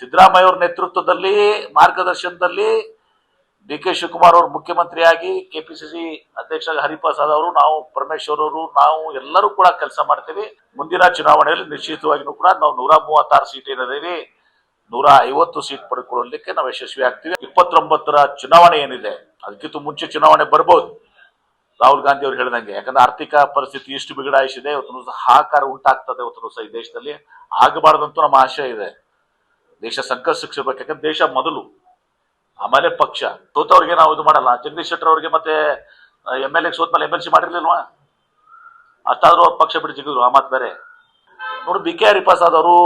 ಸಿದ್ದರಾಮಯ್ಯ ಅವರ ನೇತೃತ್ವದಲ್ಲಿ ಮಾರ್ಗದರ್ಶನದಲ್ಲಿ ಡಿ ಕೆ ಶಿವಕುಮಾರ್ ಅವರು ಮುಖ್ಯಮಂತ್ರಿಯಾಗಿ ಕೆಪಿಸಿಸಿ ಅಧ್ಯಕ್ಷ ಹರಿಪ್ರಸಾದ್ ಅವರು, ನಾವು ಪರಮೇಶ್ವರ್ ಅವರು, ನಾವು ಎಲ್ಲರೂ ಕೂಡ ಕೆಲಸ ಮಾಡ್ತೀವಿ. ಮುಂದಿನ ಚುನಾವಣೆಯಲ್ಲಿ ನಿಶ್ಚಿತವಾಗಿಯೂ ಕೂಡ ನಾವು 136 ಸೀಟ್ ಏನಿದೆ 150 ಸೀಟ್ ಪಡೆದುಕೊಳ್ಳಲಿಕ್ಕೆ ನಾವು ಯಶಸ್ವಿ ಆಗ್ತೀವಿ. 29ರ ಚುನಾವಣೆ ಏನಿದೆ ಅದಕ್ಕಿಂತ ಮುಂಚೆ ಚುನಾವಣೆ ಬರ್ಬೋದು, ರಾಹುಲ್ ಗಾಂಧಿ ಅವರು ಹೇಳಿದಂಗೆ. ಯಾಕಂದ್ರೆ ಆರ್ಥಿಕ ಪರಿಸ್ಥಿತಿ ಇಷ್ಟು ಬಿಗಡಾಯಿಸಿದೆ, ಇವತ್ತು ಹಾಹಾಕಾರ ಉಂಟಾಗ್ತದೆ ಇವತ್ತು ಈ ದೇಶದಲ್ಲಿ. ಆಗಬಾರ್ದಂತೂ ನಮ್ಮ ಆಶಯ ಇದೆ. ದೇಶ ಸಂಕಷ್ಟಕ್ಕೆ ಸಿಗಬೇಕು, ಯಾಕಂದ್ರೆ ದೇಶ ಮೊದಲು, ಆಮೇಲೆ ಪಕ್ಷ. ಸೋತವ್ರಿಗೆ ನಾವು ಇದು ಮಾಡಲ್ಲ. ಜಗದೀಶ್ ಶೆಟ್ಟರ್ ಅವರಿಗೆ ಮತ್ತೆ MLA ಸೋತ್ಮೇಲೆ MLC ಮಾಡಿರ್ಲಿಲ್ವಾ? ಅಷ್ಟಾದ್ರೂ ಅವ್ರ ಪಕ್ಷ ಬಿಟ್ಟು ಜಿಗಿದ್ರು, ಆ ಮಾತು ಬೇರೆ. ನೋಡಿ, BK ಹರಿಪ್ರಸಾದ್ ಅವರು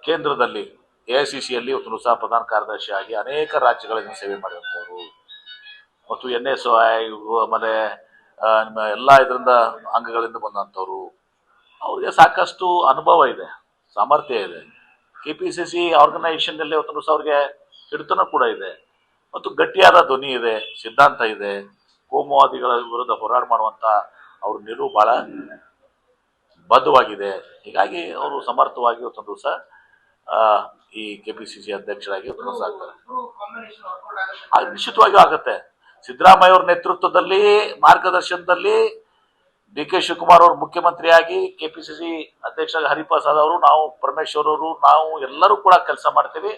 ಕೇಂದ್ರದಲ್ಲಿ AICCಯಲ್ಲಿ ಇವತ್ತು ಸಹ ಪ್ರಧಾನ ಕಾರ್ಯದರ್ಶಿ ಆಗಿ ಅನೇಕ ರಾಜ್ಯಗಳಿಂದ ಸೇವೆ ಮಾಡಿದಂಥವ್ರು, ಮತ್ತು NSY ಆಮೇಲೆ ನಿಮ್ಮ ಎಲ್ಲ ಇದರಿಂದ ಅಂಗಗಳಿಂದ ಬಂದಂಥವ್ರು. ಅವ್ರಿಗೆ ಸಾಕಷ್ಟು ಅನುಭವ ಇದೆ, ಸಾಮರ್ಥ್ಯ ಇದೆ. KPCC ಆರ್ಗನೈಸೇಷನ್ನಲ್ಲಿ ಇವತ್ತು ಸಹ ಅವ್ರಿಗೆ ಹಿಡಿತನ ಕೂಡ ಇದೆ, ಮತ್ತು ಗಟ್ಟಿಯಾದ ಧ್ವನಿ ಇದೆ, ಸಿದ್ಧಾಂತ ಇದೆ. ಕೋಮುವಾದಿಗಳ ವಿರುದ್ಧ ಹೋರಾಟ ಮಾಡುವಂತ ಅವ್ರ ನಿಲುವು ಬಹಳ ಬದ್ಧವಾಗಿದೆ. ಹೀಗಾಗಿ ಅವರು ಸಮರ್ಥವಾಗಿ ಇವತ್ತೊಂದು ದಿವಸ ಈ KPCC ಅಧ್ಯಕ್ಷರಾಗಿ ಆಗ್ತಾರೆ. ನಿಶ್ಚಿತವಾಗಿಯೂ ಆಗುತ್ತೆ. ಸಿದ್ದರಾಮಯ್ಯ ಅವರ ನೇತೃತ್ವದಲ್ಲಿ ಮಾರ್ಗದರ್ಶನದಲ್ಲಿ ಡಿ ಕೆ ಶಿವಕುಮಾರ್ ಅವರು ಮುಖ್ಯಮಂತ್ರಿಯಾಗಿ ಕೆಪಿಸಿಸಿ ಅಧ್ಯಕ್ಷ ಹರಿಪ್ರಸಾದ್ ಅವರು, ನಾವು ಪರಮೇಶ್ವರ್ ಅವರು, ನಾವು ಎಲ್ಲರೂ ಕೂಡ ಕೆಲಸ ಮಾಡ್ತೀವಿ.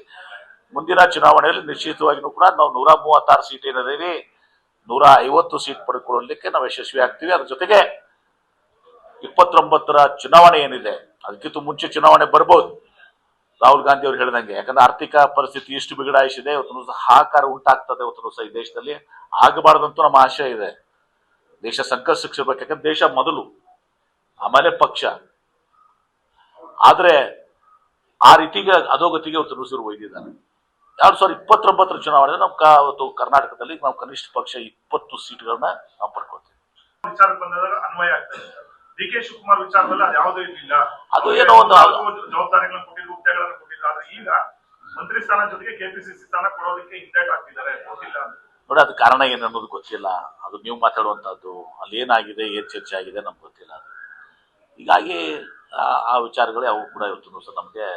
ಮುಂದಿನ ಚುನಾವಣೆಯಲ್ಲಿ ನಿಶ್ಚಿತವಾಗಿಯೂ ಕೂಡ ನಾವು 136 ಸೀಟ್ ಏನಿದೆ 150 ಸೀಟ್ ಪಡೆದುಕೊಳ್ಳಲಿಕ್ಕೆ ನಾವು ಯಶಸ್ವಿ ಆಗ್ತೀವಿ. ಅದ್ರ ಜೊತೆಗೆ 29ರ ಚುನಾವಣೆ ಏನಿದೆ ಅದಕ್ಕಿಂತ ಮುಂಚೆ ಚುನಾವಣೆ ಬರ್ಬೋದು, ರಾಹುಲ್ ಗಾಂಧಿ ಅವರು ಹೇಳಿದಂಗೆ. ಯಾಕಂದ್ರೆ ಆರ್ಥಿಕ ಪರಿಸ್ಥಿತಿ ಇಷ್ಟು ಬಿಗಡಾಯಿಸಿದೆ, ಇವತ್ತು ಹಾಹಾಕಾರ ಉಂಟಾಗ್ತದೆ ಇವತ್ತು ಈ ದೇಶದಲ್ಲಿ. ಆಗಬಾರ್ದಂತೂ ನಮ್ಮ ಆಶಯ ಇದೆ. ದೇಶ ಸಂಕಷ್ಟಕ್ಕೆ ಸಿಗಬೇಕು, ಯಾಕಂದ್ರೆ ದೇಶ ಮೊದಲು, ಆಮೇಲೆ ಪಕ್ಷ. ಆದ್ರೆ ಆ ರೀತಿಗೆ ಅಧೋಗತಿಗೆ ಇವತ್ತು ನುಸುರು ಒಯ್ದಿದ್ದಾನೆ. 2029ರ ಚುನಾವಣೆ ಅವತ್ತು ಕರ್ನಾಟಕದಲ್ಲಿ ನಾವು ಕನಿಷ್ಠ ಪಕ್ಷ 20 ಸೀಟ್ಗಳನ್ನ ನಾವು ಪಡ್ಕೊಳ್ತೀವಿ. ವಿಚಾರಕ್ಕೆ ಬಂದಾಗ ಅನ್ವಯ ಆಗ್ತದೆ. ಡಿ ಕೆ ಶಿವಕುಮಾರ್ ವಿಚಾರದಲ್ಲಿ ಅದು ಯಾವುದೂ ಇಲ್ಲ. ಅದು ಏನೋ ಒಂದು ಜವಾಬ್ದಾರಿಗಳನ್ನು ಕೊಟ್ಟಿದ್ರು, ಹುದ್ದೆಗಳನ್ನು ಕೊಟ್ಟಿದ್ರು. ಆದ್ರೆ ಈಗ ಮಂತ್ರಿ ಸ್ಥಾನ ಜೊತೆಗೆ KPCC ಸ್ಥಾನ ಕೊಡೋದಕ್ಕೆ ಹಿಂದೇಟ್ ಆಗ್ತಿದ್ದಾರೆ, ಗೊತ್ತಿಲ್ಲ ಅಂತ. ನೋಡಿ, ಅದು ಕಾರಣ ಏನು ಅನ್ನೋದು ಗೊತ್ತಿಲ್ಲ. ಅದು ನೀವು ಮಾತಾಡುವಂತದ್ದು, ಅಲ್ಲಿ ಏನಾಗಿದೆ, ಏನ್ ಚರ್ಚೆ ಆಗಿದೆ ನಮ್ಗೆ ಗೊತ್ತಿಲ್ಲ. ಹೀಗಾಗಿ ಆ ವಿಚಾರಗಳೇ ಅವು ಕೂಡ ಇವತ್ತು ದಿವಸ ನಮ್ಗೆ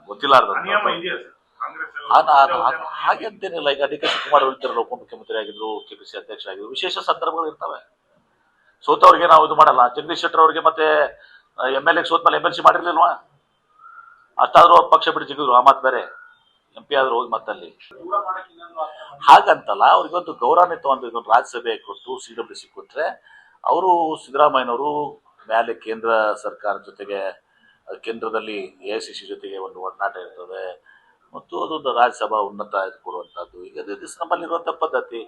ಗೊತ್ತಿಲ್ಲಾರ್ದ. ಹಾಗೆ ಅಂತೇನಿಲ್ಲ. ಈಗ ಡಿ ಕೆ ಶಿವಕುಮಾರ್ ಹೇಳ್ತಿರಲ್ಲ, ಉಪಮುಖ್ಯಮಂತ್ರಿ ಆಗಿದ್ರು, KPCC ಅಧ್ಯಕ್ಷ ಆಗಿದ್ರು, ವಿಶೇಷ ಸಂದರ್ಭಗಳು ಇರ್ತವೆ. ಸೋತವ್ರಿಗೆ ನಾವು ಇದು ಮಾಡಲ್ಲ. ಜಗದೀಶ್ ಶೆಟ್ಟರ್ ಅವರಿಗೆ ಮತ್ತೆ MLA ಸೋತ್ಮೇಲೆ MLC ಮಾಡಿರ್ಲಿಲ್ವಾ? ಅಷ್ಟಾದ್ರೂ ಅವ್ರ ಪಕ್ಷ ಬಿಟ್ಟು ಜಿಗಿದ್ರು, ಆ ಮಾತು ಬೇರೆ. MP ಆದ್ರೂ ಹೋಗಿ ಮತ್ತಲ್ಲಿ ಹಾಗಂತಲ್ಲ. ಅವ್ರಿಗೊಂದು ಗೌರವಾನ್ವಿತ ಒಂದು ರಾಜ್ಯಸಭೆ ಕೊಟ್ಟು CWC ಕೊಟ್ರೆ, ಅವರು ಸಿದ್ದರಾಮಯ್ಯನವರು ಮೇಲೆ ಕೇಂದ್ರ ಸರ್ಕಾರದ ಜೊತೆಗೆ, ಕೇಂದ್ರದಲ್ಲಿ AICC ಜೊತೆಗೆ ಒಂದು ಒಡನಾಟ ಇರ್ತದೆ, ಮತ್ತು ಅದೊಂದು ರಾಜ್ಯಸಭಾ ಉನ್ನತ ಕೊಡುವಂಥದ್ದು. ಈಗ ನಮ್ಮಲ್ಲಿರುವಂಥ ಪದ್ಧತಿ.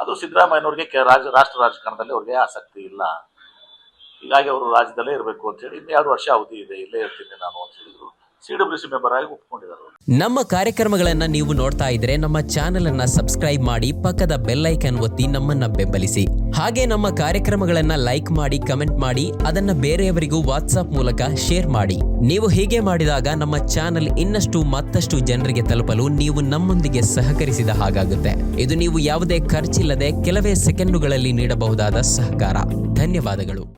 ಅದು ಸಿದ್ದರಾಮಯ್ಯನವ್ರಿಗೆ ರಾಷ್ಟ್ರ ರಾಜಕಾರಣದಲ್ಲಿ ಅವ್ರಿಗೆ ಆಸಕ್ತಿ ಇಲ್ಲ. ಹೀಗಾಗಿ ಅವರು ರಾಜ್ಯದಲ್ಲೇ ಇರಬೇಕು ಅಂತ ಹೇಳಿ 2 ವರ್ಷ ಅವಧಿ ಇದೆ, ಇಲ್ಲೇ ಇರ್ತೀನಿ ನಾನು ಅಂತ ಹೇಳಿದ್ರು. CWC ಮೆಂಬರ್ ಆಗಿ ಒಪ್ಕೊಂಡಿದ್ದಾರೆ. ನಮ್ಮ ಕಾರ್ಯಕ್ರಮಗಳನ್ನ ನೀವು ನೋಡ್ತಾ ಇದ್ರೆ ನಮ್ಮ ಚಾನೆಲ್ ಅನ್ನ ಸಬ್ಸ್ಕ್ರೈಬ್ ಮಾಡಿ, ಪಕ್ಕದ ಬೆಲ್ ಐಕಾನ್ ಒತ್ತಿ ನಮ್ಮನ್ನ ಬೆಂಬಲಿಸಿ. ಹಾಗೆ ನಮ್ಮ ಕಾರ್ಯಕ್ರಮಗಳನ್ನ ಲೈಕ್ ಮಾಡಿ, ಕಮೆಂಟ್ ಮಾಡಿ, ಅದನ್ನ ಬೇರೆಯವರಿಗೂ ವಾಟ್ಸ್ಆಪ್ ಮೂಲಕ ಶೇರ್ ಮಾಡಿ. ನೀವು ಹೀಗೆ ಮಾಡಿದಾಗ ನಮ್ಮ ಚಾನೆಲ್ ಇನ್ನಷ್ಟು ಮತ್ತಷ್ಟು ಜನರಿಗೆ ತಲುಪಲು ನೀವು ನಮ್ಮೊಂದಿಗೆ ಸಹಕರಿಸಿದ ಹಾಗಾಗುತ್ತೆ. ಇದು ನೀವು ಯಾವುದೇ ಖರ್ಚಿಲ್ಲದೆ ಕೆಲವೇ ಸೆಕೆಂಡುಗಳಲ್ಲಿ ನೀಡಬಹುದಾದ ಸಹಕಾರ. ಧನ್ಯವಾದಗಳು.